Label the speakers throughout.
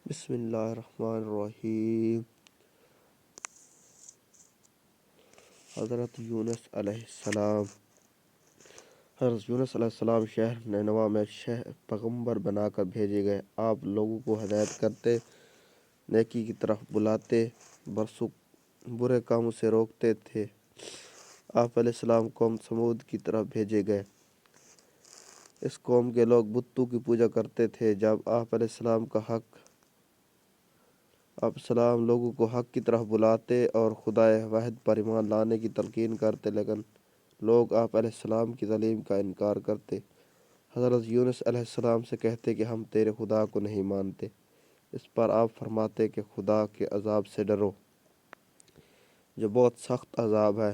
Speaker 1: بسم اللہ الرحمن الرحیم۔ حضرت یونس علیہ السلام شہر نینوا میں پیغمبر بنا کر بھیجے گئے۔ آپ لوگوں کو ہدایت کرتے، نیکی کی طرف بلاتے، برے کاموں سے روکتے تھے۔ آپ علیہ السلام قوم سمود کی طرف بھیجے گئے۔ اس قوم کے لوگ بتوں کی پوجا کرتے تھے۔ جب آپ علیہ السلام لوگوں کو حق کی طرف بلاتے اور خدائے واحد پر ایمان لانے کی تلقین کرتے، لیکن لوگ آپ علیہ السلام کی تعلیم کا انکار کرتے۔ حضرت یونس علیہ السلام سے کہتے کہ ہم تیرے خدا کو نہیں مانتے۔ اس پر آپ فرماتے کہ خدا کے عذاب سے ڈرو، جو بہت سخت عذاب ہے۔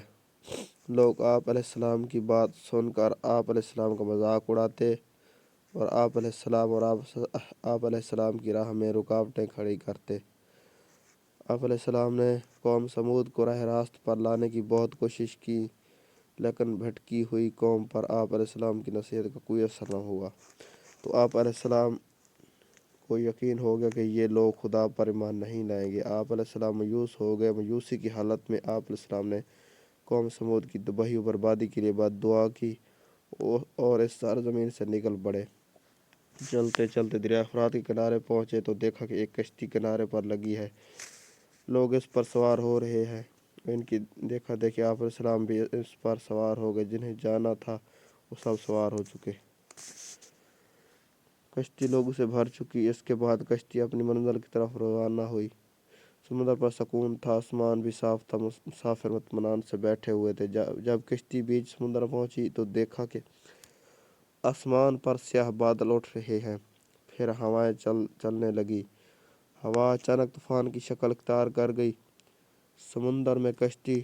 Speaker 1: لوگ آپ علیہ السلام کی بات سن کر آپ علیہ السلام کا مذاق اڑاتے اور آپ علیہ السلام کی راہ میں رکاوٹیں کھڑی کرتے۔ آپ علیہ السلام نے قوم سمود کو راہ راست پر لانے کی بہت کوشش کی، لیکن بھٹکی ہوئی قوم پر آپ علیہ السلام کی نصیحت کا کوئی اثر نہ ہوا۔ تو آپ علیہ السلام کو یقین ہو گیا کہ یہ لوگ خدا پر ایمان نہیں لائیں گے۔ آپ علیہ السلام مایوس ہو گئے۔ مایوسی کی حالت میں آپ علیہ السلام نے قوم سمود کی تباہی و بربادی کے لیے بد دعا کی اور اس سرزمین سے نکل پڑے۔ چلتے چلتے دریا فرات کے کنارے پہنچے تو دیکھا کہ ایک کشتی کنارے پر لگی ہے، لوگ اس پر سوار ہو رہے ہیں۔ ان کی دیکھا دیکھی آپ علیہ السلام بھی اس پر سوار ہو گئے۔ جنہیں جانا تھا وہ سب سوار ہو چکے۔ کشتی لوگوں سے بھر چکی۔ اس کے بعد کشتی اپنی منزل کی طرف روانہ ہوئی۔ سمندر پر سکون تھا، آسمان بھی صاف تھا، مسافر اطمینان سے بیٹھے ہوئے تھے۔ جب کشتی بیچ سمندر پہنچی تو دیکھا کہ آسمان پر سیاہ بادل اٹھ رہے ہیں۔ پھر ہوائیں چلنے لگی۔ ہوا اچانک طوفان کی شکل اختیار کر گئی۔ سمندر میں کشتی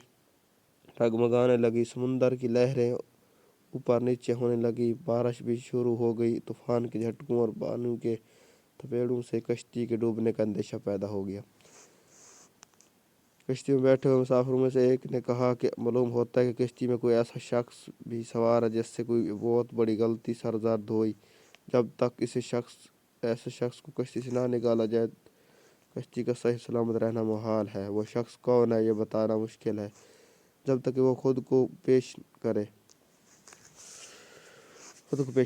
Speaker 1: ڈگمگانے لگی۔ سمندر کی لہریں اوپر نیچے ہونے لگی۔ بارش بھی شروع ہو گئی۔ طوفان کے جھٹکوں اور پانی کے تھپیڑوں سے کشتی کے ڈوبنے کا اندیشہ پیدا ہو گیا۔ کشتی میں بیٹھے ہوئے مسافروں میں سے ایک نے کہا کہ معلوم ہوتا ہے کہ کشتی میں کوئی ایسا شخص بھی سوار ہے جس سے کوئی بہت بڑی غلطی سرزد ہوئی۔ جب تک ایسے شخص کو کشتی سے نہ نکالا جائے، کشتی کا صحیح سلامت رہنا محال ہے۔ وہ شخص کون ہے یہ بتانا مشکل ہے جب تک کہ وہ خود کو پیش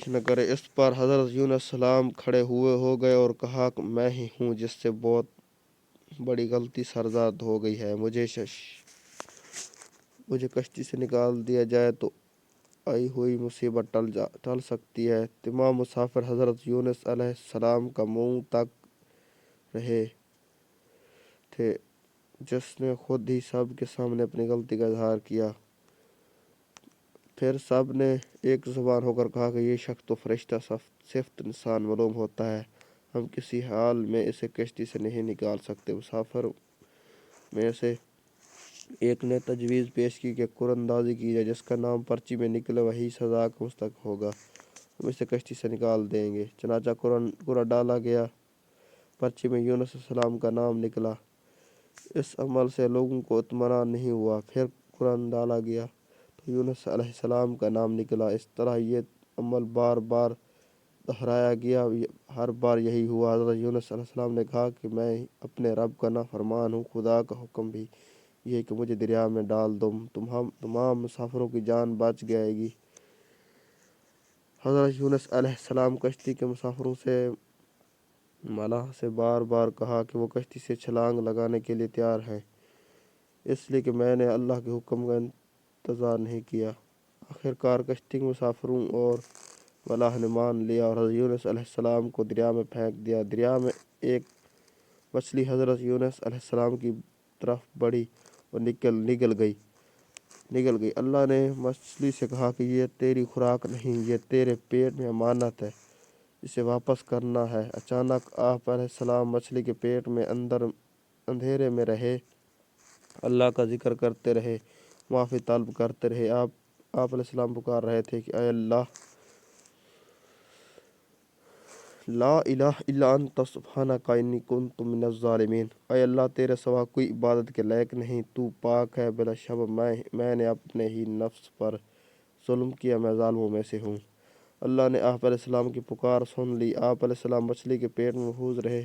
Speaker 1: نہ کرے۔ اس پر حضرت یونس السلام کھڑے ہو گئے اور کہا کہ میں ہی ہوں جس سے بہت بڑی غلطی سرزد ہو گئی ہے۔ مجھے کشتی سے نکال دیا جائے تو آئی ہوئی مصیبت ٹل سکتی ہے۔ تمام مسافر حضرت یونس علیہ السلام کا منہ تک رہے تھے، جس نے خود ہی سب کے سامنے اپنی غلطی کا اظہار کیا۔ پھر سب نے ایک زبان ہو کر کہا کہ یہ شخص تو فرشتہ صفت انسان معلوم ہوتا ہے، ہم کسی حال میں اسے کشتی سے نہیں نکال سکتے۔ مسافر میں سے ایک نے تجویز پیش کی کہ قراندازی کی جائے، جس کا نام پرچی میں نکلے وہی سزا کا مستحق ہوگا، ہم اسے کشتی سے نکال دیں گے۔ چنانچہ قرعہ ڈالا گیا۔ پرچی میں یونس علیہ السلام کا نام نکلا۔ اس عمل سے لوگوں کو اطمینان نہیں ہوا۔ پھر قرعہ ڈالا گیا تو یونس علیہ السلام کا نام نکلا۔ اس طرح یہ عمل بار بار دہرایا گیا۔ ہر بار یہی ہوا۔ حضرت یونس علیہ السلام نے کہا کہ میں اپنے رب کا نافرمان ہوں، خدا کا حکم بھی یہ ہے کہ مجھے دریا میں ڈال دو، تمام مسافروں کی جان بچ جائے گی۔ حضرت یونس علیہ السلام کشتی کے مسافروں سے ملاح سے بار بار کہا کہ وہ کشتی سے چھلانگ لگانے کے لیے تیار ہیں، اس لیے کہ میں نے اللہ کے حکم کا انتظار نہیں کیا۔ آخر کار کشتی کے مسافروں اور ملاح نے مان لیا اور حضرت یونس علیہ السلام کو دریا میں پھینک دیا۔ دریا میں ایک مچھلی حضرت یونس علیہ السلام کی طرف بڑھی اور نگل گئی۔ اللہ نے مچھلی سے کہا کہ یہ تیری خوراک نہیں، یہ تیرے پیٹ میں امانت ہے، اسے واپس کرنا ہے۔ اچانک آپ علیہ السلام مچھلی کے پیٹ میں اندھیرے میں رہے، اللہ کا ذکر کرتے رہے، معافی طلب کرتے رہے۔ آپ علیہ السلام پکار رہے تھے کہ اے اللہ، لا الہ الا انت سبحانک انی کنت من الظالمین، اے اللہ تیرے سوا کوئی عبادت کے لائق نہیں، تو پاک ہے، بلا شبہ میں نے اپنے ہی نفس پر ظلم کیا، میں ظالموں میں سے ہوں۔ اللہ نے آپ علیہ السلام کی پکار سن لی۔ آپ علیہ السلام مچھلی کے پیٹ میں محفوظ رہے۔